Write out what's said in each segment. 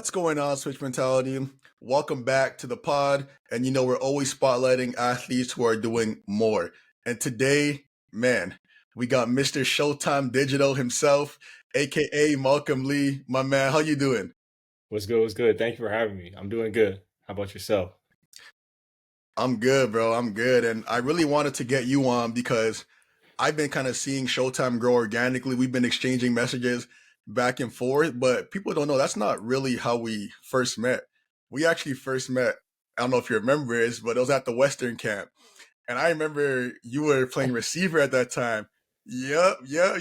What's going on, Switch Mentality? Welcome back to the pod. And we're always spotlighting athletes who are doing more. And today, man, we got Mr. Showtime Digital himself, aka Malcolm Lee. My man, how you doing? What's good? What's good? Thank you for having me. I'm doing good. How about yourself? I'm good, bro. I'm good. And I really wanted to get you on because I've been kind of seeing Showtime grow organically. We've been exchanging messages back and forth, but people don't know that's not really how we first met. We actually first met, I don't know if you remember this, but it was at the Western camp. And I remember you were playing receiver at that time. Yep, yeah.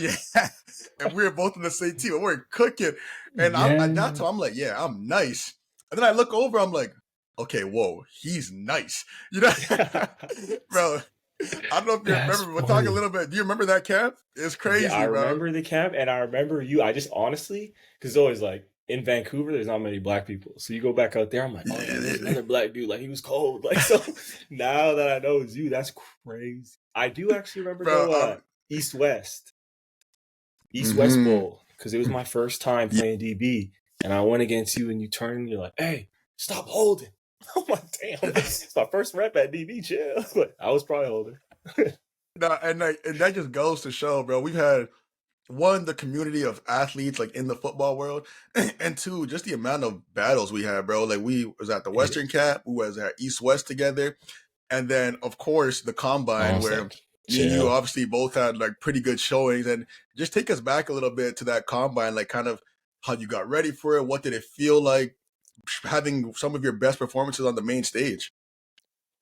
And we were both on the same team. We were cooking. And at that Yeah, time, I'm like, yeah, I'm nice. And then I look over, I'm like, okay, whoa, he's nice. Bro, I don't know if you that's remember, but talk a funny. little bit. Do you remember that camp? It's Yeah, I crazy, bro. remember the camp and I remember you. I just honestly, because it's always like in Vancouver, there's not many black people. So you go back out there, I'm like, oh damn, there's Yeah, another black dude. Like he was cold. Like so now that I know it's you, that's crazy. I do actually remember bro. though, East West, East West Mm-hmm. Bowl, because it was my first time Yeah. playing DB. And I went against you and you turned and you're like, hey, stop holding. I'm like, damn, it's my first rep at DB, chill. I was probably holding. No, and that just goes to show, bro. We've had one, the community of athletes like in the football world, and two, just the amount of battles we had, bro. Like we was at the Yeah. Western Cap, we was at East West together, and then of course the I Combine was where like, me and you chill. obviously both had like pretty good showings. And just take us back a little bit to that Combine, like kind of how you got ready for it. What did it feel like having some of your best performances on the main stage?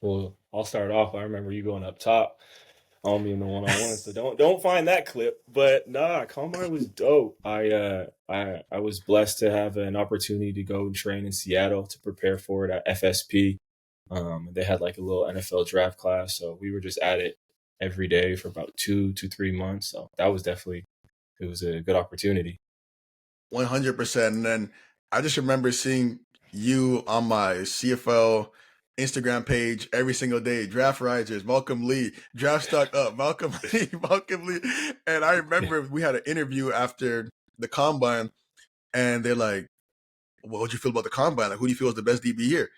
Well, I'll start off. I remember you going up top on me in the one on one, so don't find that clip. But nah, Combine was dope. I was blessed to have an opportunity to go and train in Seattle to prepare for it at FSP. They had like a little NFL draft class, so we were just at it every day for about 2 to 3 months. So that was definitely it was a good opportunity. 100%. And then I just remember seeing you on my CFL Instagram page every single day. Draft Risers, Malcolm Lee, Draft Stock Up, Malcolm Lee, Malcolm Lee. And I remember we had an interview after the Combine, and they're like, well, what'd you feel about the Combine? Like, who do you feel is the best DB here?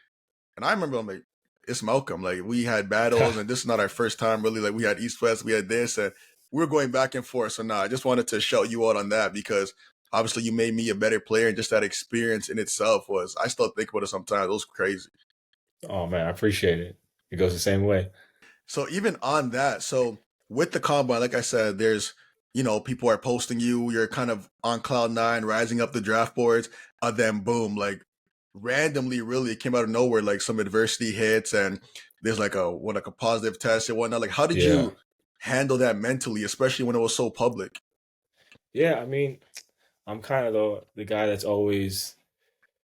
And I remember I'm like, it's Malcolm. Like, we had battles, and this is not our first time really. Like, we had East West, we had this, and we were going back and forth. So, I just wanted to shout you out on that because obviously you made me a better player, and just that experience in itself was, I still think about it sometimes. It was crazy. Oh man, I appreciate it. It goes the same way. So, even on that, so with the Combine, like I said, there's, people are posting you, you're kind of on cloud nine, rising up the draft boards, and then boom, like randomly, really, it came out of nowhere, like some adversity hits, and there's like like a positive test and whatnot. Like, how did Yeah. you handle that mentally, especially when it was so public? Yeah, I mean, I'm kind of the guy that's always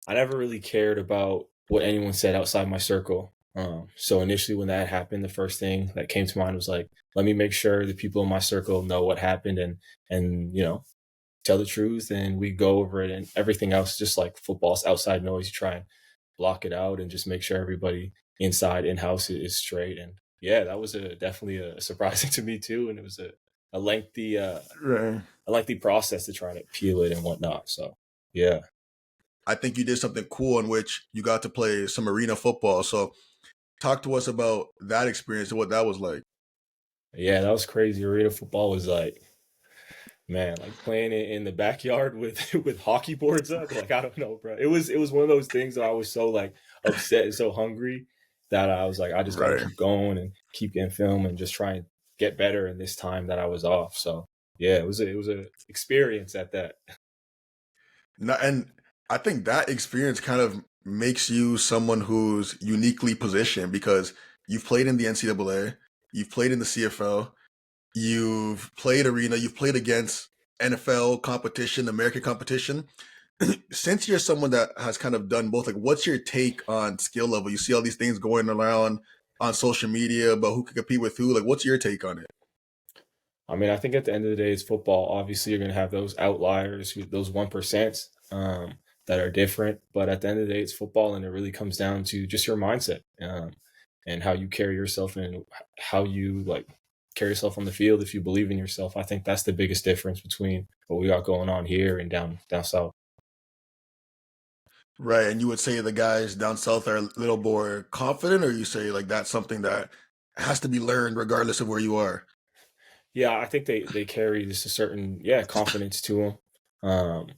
I never really cared about what anyone said outside my circle. So initially when that happened, the first thing that came to mind was like, let me make sure the people in my circle know what happened and tell the truth and we go over it and everything else just like football's outside noise, you try and block it out and just make sure everybody inside in-house is straight. And yeah, that was definitely a surprising to me too. And it was a lengthy Right. a lengthy process to try to peel it and whatnot. So yeah. I think you did something cool in which you got to play some arena football. So, talk to us about that experience and what that was like. Yeah, that was crazy. Arena football was like, man, like playing it in the backyard with with hockey boards up. Like I don't know, bro. It was one of those things that I was so like upset and so hungry that I was like, I just got to Right. keep going and keep getting film and just try and get better in this time that I was off. So yeah, it was a experience at that. And I think that experience kind of makes you someone who's uniquely positioned because you've played in the NCAA, you've played in the CFL, you've played arena, you've played against NFL competition, American competition. Since you're someone that has kind of done both, like what's your take on skill level? You see all these things going around on social media about who can compete with who. Like, what's your take on it? I mean, I think at the end of the day, it's football. Obviously, you're going to have those outliers, those 1% that are different. But at the end of the day, it's football, and it really comes down to just your mindset and how you carry yourself and how you like carry yourself on the field. If you believe in yourself, I think that's the biggest difference between what we got going on here and down south. Right. And you would say the guys down south are a little more confident, or you say like that's something that has to be learned regardless of where you are? Yeah, I think they carry just a certain confidence to them. Um,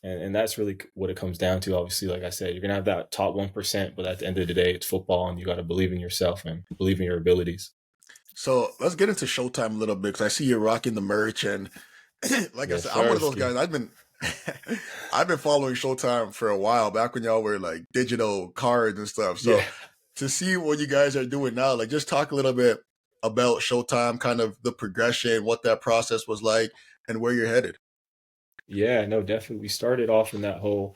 and that's really what it comes down to. Obviously, like I said, you're gonna have that top 1%, but at the end of the day, it's football, and you got to believe in yourself and believe in your abilities. So let's get into Showtime a little bit because I see you're rocking the merch, and like I Yes, said, I'm one sir. of those guys. I've been I've been following Showtime for a while, back when y'all were like digital cards and stuff. Yeah. So to see what you guys are doing now, like just talk a little bit about Showtime, kind of the progression, what that process was like, and where you're headed. Yeah, no, definitely. We started off in that whole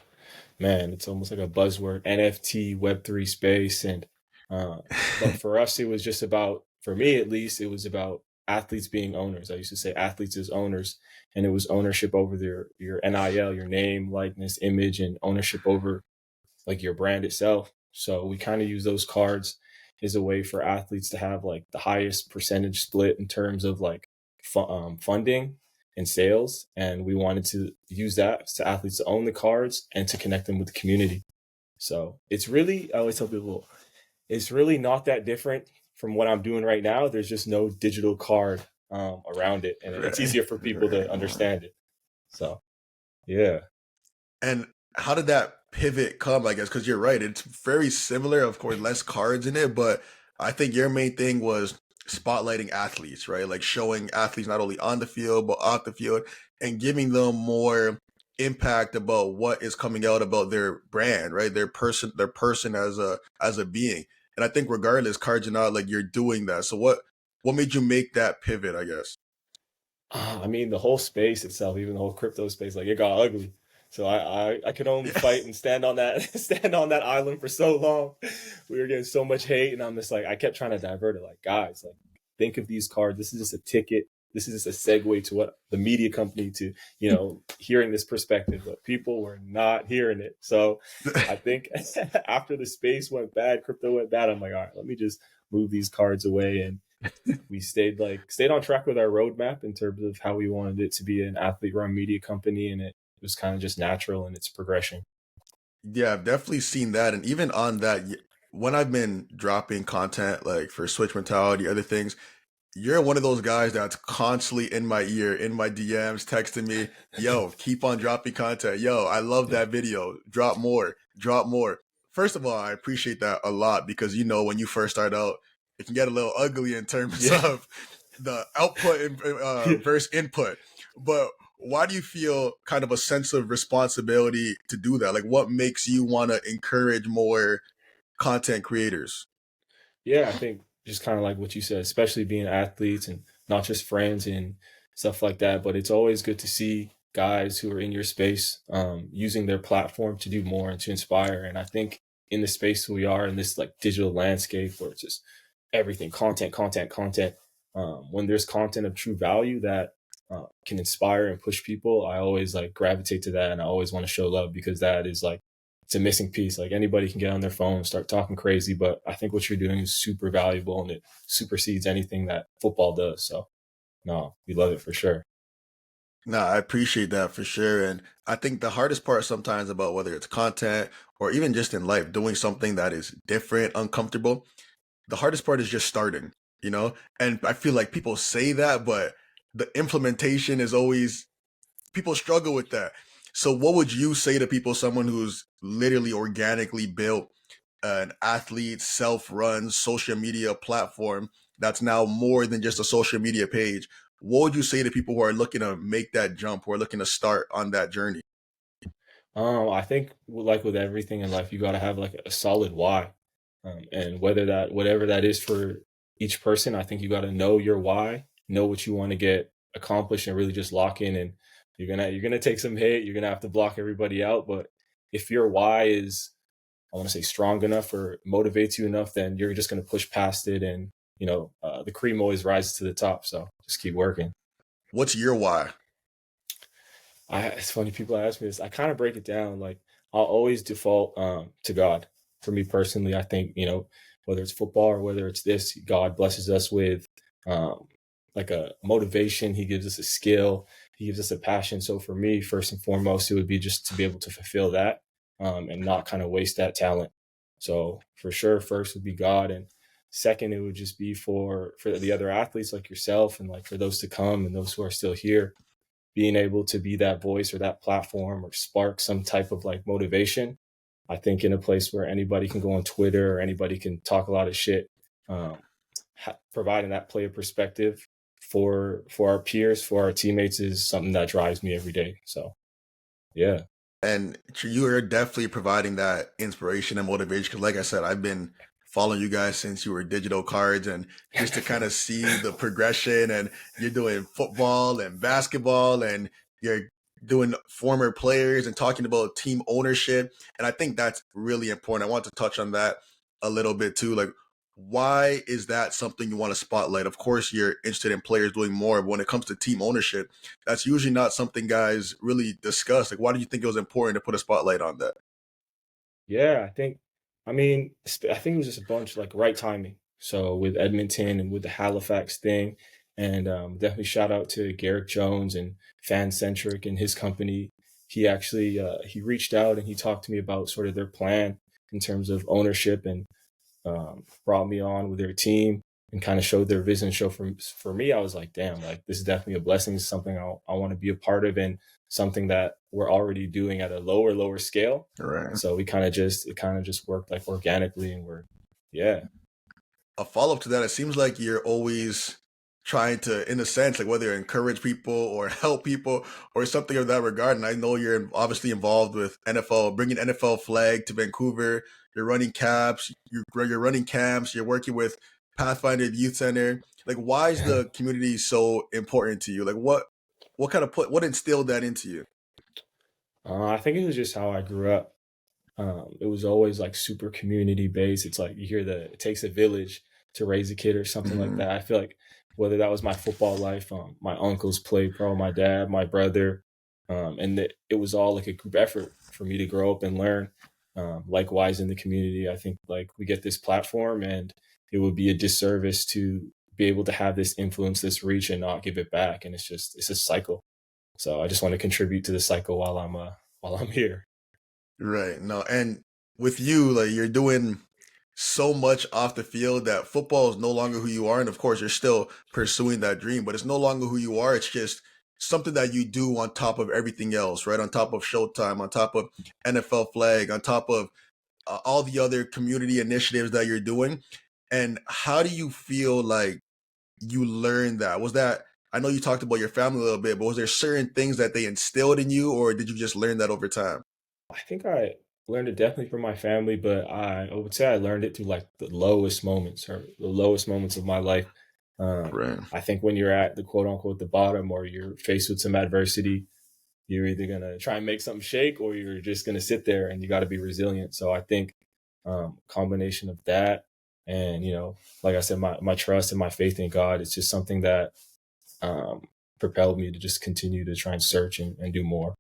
man, it's almost like a buzzword, NFT, Web3 space. And uh, but for us, it was just about, for me at least, it was about athletes being owners. I used to say athletes as owners, and it was ownership over your NIL, your name, likeness, image, and ownership over like your brand itself. So we kind of use those cards as a way for athletes to have like the highest percentage split in terms of like funding and sales. And we wanted to use that to athletes to own the cards and to connect them with the community. So it's really, I always tell people, it's really not that different from what I'm doing right now. There's just no digital card around it, and it's Right. easier for people to Right. understand it. So yeah. And how did that pivot come, I guess? Because you're right, it's very similar, of course, less cards in it, but I think your main thing was spotlighting athletes, right? Like showing athletes not only on the field, but off the field and giving them more impact about what is coming out about their brand, right? Their person as a being. And I think regardless, cards or not, like you're doing that. So what made you make that pivot, I guess? I mean, the whole space itself, even the whole crypto space, like it got ugly. So I could only Yeah. fight and stand on that stand on that island for so long. We were getting so much hate, and I'm just like, I kept trying to divert it. Like, guys, like think of these cards. This is just a ticket. This is just a segue to what the media company to, hearing this perspective. But people were not hearing it. So I think after the space went bad, crypto went bad. I'm like, all right, let me just move these cards away, and we stayed on track with our roadmap in terms of how we wanted it to be an athlete run media company, and it was kind of just natural in its progression. Yeah, I've definitely seen that. And even on that, when I've been dropping content like for Switch Mentality, other things, you're one of those guys that's constantly in my ear, in my DMs, texting me, yo, keep on dropping content. Yo, I love Yeah. that video. Drop more, drop more. First of all, I appreciate that a lot because, when you first start out, it can get a little ugly in terms Yeah. of the output and Yeah. versus input. But why do you feel kind of a sense of responsibility to do that? Like, what makes you want to encourage more content creators? Yeah, I think just kind of like what you said, especially being athletes and not just friends and stuff like that. But it's always good to see guys who are in your space using their platform to do more and to inspire. And I think in the space we are in this like digital landscape where it's just everything content, content, content. When there's content of true value that can inspire and push people, I always like gravitate to that, and I always want to show love because that is like it's a missing piece. Like anybody can get on their phone and start talking crazy, but I think what you're doing is super valuable and it supersedes anything that football does. So no, we love it for sure. No, I appreciate that for sure. And I think the hardest part sometimes about whether it's content or even just in life, doing something that is different, uncomfortable, the hardest part is just starting, you know? And I feel like people say that, but the implementation is always, people struggle with that. So, what would you say to people, someone who's literally organically built an athlete, self run social media platform that's now more than just a social media page? What would you say to people who are looking to make that jump, who are looking to start on that journey? I think like with everything in life, you got to have like a solid why. And whatever that is for each person, I think you got to know your why, know what you want to get accomplished and really just lock in. And you're going to take some hate. You're going to have to block everybody out. But if your why is, I want to say strong enough or motivates you enough, then you're just going to push past it. And, the cream always rises to the top. So just keep working. What's your why? It's funny people ask me this. I kind of break it down. Like I'll always default to God. For me personally, I think whether it's football or whether it's this, God blesses us with um, like a motivation. He gives us a skill. He gives us a passion. So for me, first and foremost, it would be just to be able to fulfill that. and not kind of waste that talent. So for sure, first would be God, and second it would just be for the other athletes like yourself, and like for those to come and those who are still here, being able to be that voice or that platform or spark some type of like motivation. I think in a place where anybody can go on Twitter or anybody can talk a lot of shit, um, providing that player perspective for our peers, for our teammates, is something that drives me every day. So yeah. And you are definitely providing that inspiration and motivation. 'Cause like I said, I've been following you guys since you were digital cards, and just to kind of see the progression, and you're doing football and basketball, and you're doing former players and talking about team ownership. And I think that's really important. I want to touch on that a little bit too. Like, why is that something you want to spotlight? Of course, you're interested in players doing more, but when it comes to team ownership, that's usually not something guys really discuss. Like, why do you think it was important to put a spotlight on that? Yeah, I mean, I think it was just a bunch like right timing. So with Edmonton and with the Halifax thing, and definitely shout out to Garrick Jones and Fancentric and his company. He actually he reached out and he talked to me about sort of their plan in terms of ownership, and brought me on with their team and kind of showed their vision. Show for me, I was like, damn, like this is definitely a blessing. It's something I want to be a part of, and something that we're already doing at a lower scale. Right. So we kind of just it kind of just worked like organically, and we're yeah. A follow up to that, it seems like you're always trying to, in a sense, like whether encourage people or help people or something of that regard. And I know you're obviously involved with NFL, bringing NFL flag to Vancouver. You're running caps, you're running camps, you're working with Pathfinder Youth Center. Like, why is the community so important to you? Like, what kind of what instilled that into you? I think it was just how I grew up. It was always like super community based. It's like you hear it takes a village to raise a kid or something like Hmm. that. I feel like whether that was my football life, my uncles played pro, my dad, my brother, and it was all like a group effort for me to grow up and learn. Likewise in the community, I think like we get this platform, and it would be a disservice to be able to have this influence, this reach, and not give it back. And it's a cycle. So I just want to contribute to the cycle while I'm here. Right. No, and with you, like you're doing so much off the field that football is no longer who you are. And of course, you're still pursuing that dream, but it's no longer who you are. It's just something that you do on top of everything else, right? On top of Showtime, on top of NFL Flag, on top of all the other community initiatives that you're doing. And how do you feel like you learned that? Was that, I know you talked about your family a little bit, but was there certain things that they instilled in you, or did you just learn that over time? I think I learned it definitely from my family, but I would say I learned it through like the lowest moments or the lowest moments of my life. Right. I think when you're at the quote unquote the bottom, or you're faced with some adversity, you're either gonna try and make something shake, or you're just gonna sit there, and you got to be resilient. So I think combination of that, and like I said, my trust and my faith in God, it's just something that um, propelled me to just continue to try and search and do more.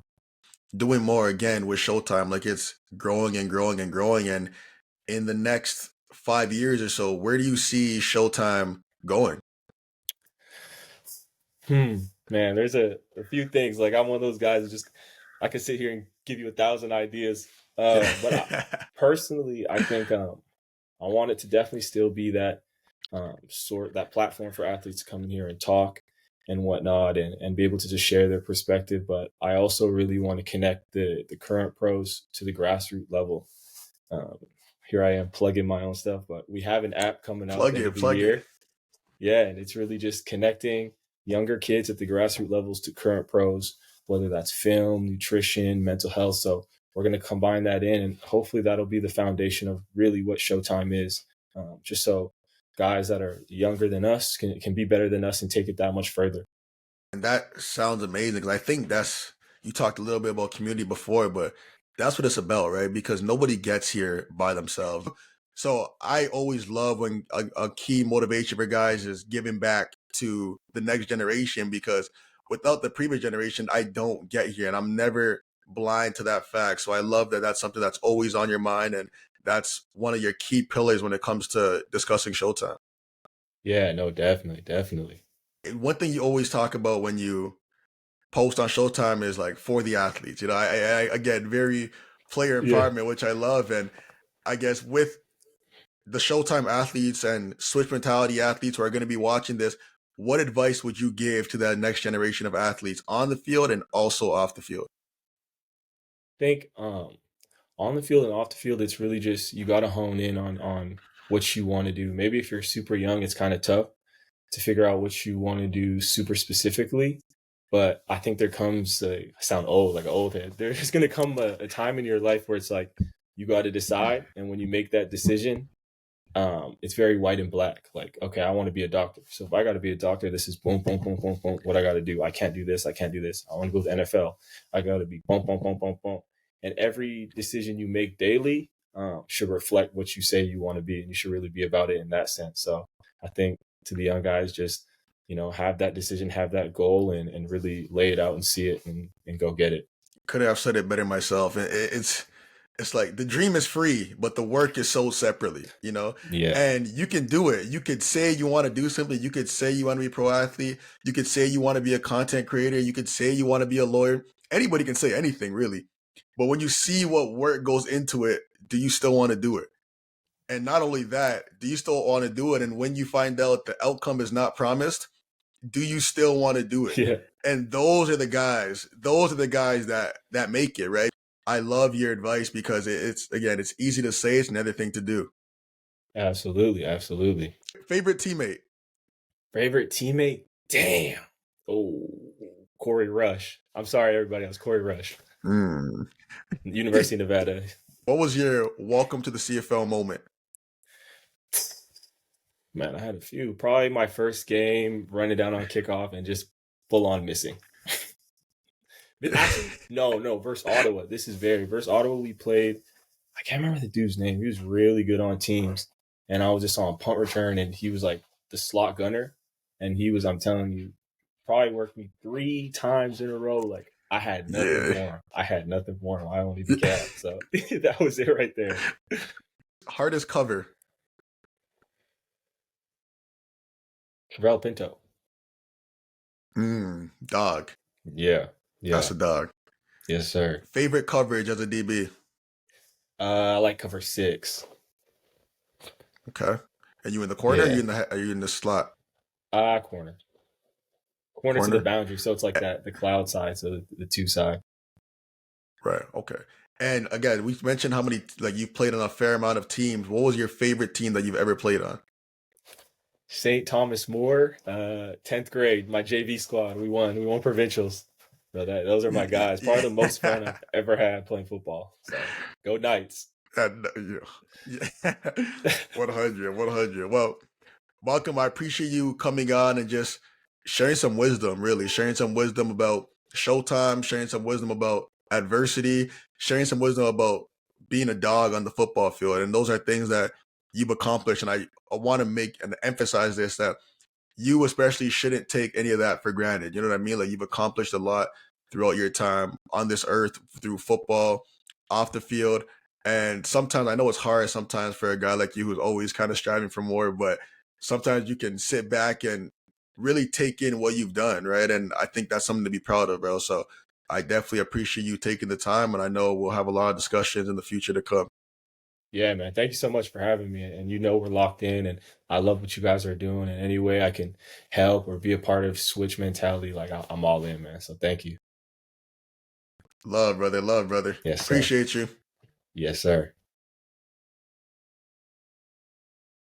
Doing more again with Showtime, like it's growing and growing and growing. And in the next 5 years or so, where do you see Showtime going? Hmm. Man, there's a few things. Like I'm one of those guys who just I could sit here and give you 1,000 ideas. But personally, I think I want it to definitely still be that that platform for athletes to come in here and talk and whatnot, and be able to just share their perspective. But I also really want to connect the current pros to the grassroots level. Um, Here I am plugging my own stuff, but we have an app coming out Plug end it, of the plug it. year. Yeah, and it's really just connecting younger kids at the grassroots levels to current pros, whether that's film, nutrition, mental health. So we're going to combine that in, and hopefully that'll be the foundation of really what Showtime is. Just so guys that are younger than us can be better than us and take it that much further. And that sounds amazing. 'Cause I think that's, you talked a little bit about community before, but that's what it's about, right? Because nobody gets here by themselves. So I always love when a key motivation for guys is giving back to the next generation, because without the previous generation, I don't get here. And I'm never blind to that fact. So I love that that's something that's always on your mind. And that's one of your key pillars when it comes to discussing Showtime. Yeah, no, definitely, definitely. And one thing you always talk about when you post on Showtime is like for the athletes. I again, very player Yeah. empowerment, which I love. And I guess with the Showtime athletes and switch mentality athletes who are going to be watching this, what advice would you give to that next generation of athletes on the field and also off the field? I think on the field and off the field, it's really just you got to hone in on what you want to do. Maybe if you're super young, it's kind of tough to figure out what you want to do super specifically. But I think there comes, I sound old, like an old head. There's going to come a time in your life where it's like you got to decide. And when you make that decision, it's very white and black. Like, okay, I want to be a doctor. So if I got to be a doctor, this is boom, boom, boom, boom, boom. What I got to do? I can't do this. I can't do this. I want to go to the NFL. I got to be boom, boom, boom, boom, boom. And every decision you make daily should reflect what you say you want to be, and you should really be about it in that sense. So I think to the young guys, just have that decision, have that goal, and really lay it out and see it and go get it. Could have said it better myself. It's like the dream is free, but the work is sold separately, Yeah. and you can do it. You could say you want to do something. You could say you want to be a pro athlete. You could say you want to be a content creator. You could say you want to be a lawyer. Anybody can say anything really. But when you see what work goes into it, do you still want to do it? And not only that, do you still want to do it? And when you find out the outcome is not promised, do you still want to do it? Yeah. And those are the guys that make it, right? I love your advice because it's easy to say, it's another thing to do. Absolutely. Absolutely. Favorite teammate? Favorite teammate? Damn. Oh, Corey Rush. I'm sorry, everybody. It was Corey Rush. University of Nevada. What was your welcome to the CFL moment? Man, I had a few. Probably my first game, running down on kickoff and just full on missing. Actually, no, versus Ottawa. Versus Ottawa. We played. I can't remember the dude's name. He was really good on teams, and I was just on punt return, and he was like the slot gunner, and I'm telling you, probably worked me 3 times in a row. Like I had nothing for him. I only the cab. So that was it right there. Hardest cover? Terrell Pinto. Dog. Yeah. That's a dog. Yes, sir. Favorite coverage as a DB? I like cover 6. Okay. Are you in the corner? Yeah. Are you in the slot? Corner. Corner to the boundary, so it's like that, the cloud side, so the 2 side. Right. Okay. And again, we mentioned how many, like, you've played on a fair amount of teams. What was your favorite team that you've ever played on? St. Thomas More, 10th grade, my JV squad. We won provincials. So those are my guys. Probably the most fun I've ever had playing football. So go Knights. 100. Well, Malcom, I appreciate you coming on and just sharing some wisdom, really. Sharing some wisdom about Showtime, sharing some wisdom about adversity, sharing some wisdom about being a dog on the football field. And those are things that you've accomplished. And I want to make and emphasize this, that you especially shouldn't take any of that for granted. You know what I mean? Like, you've accomplished a lot throughout your time on this earth through football, off the field. And sometimes I know it's hard sometimes for a guy like you who's always kind of striving for more, but sometimes you can sit back and really take in what you've done, right? And I think that's something to be proud of, bro. So I definitely appreciate you taking the time, and I know we'll have a lot of discussions in the future to come. Yeah, man. Thank you so much for having me. And we're locked in, and I love what you guys are doing. And any way I can help or be a part of Switch Mentality, like I'm all in, man. So thank you. Love, brother. Yes, sir. Appreciate you. Yes, sir.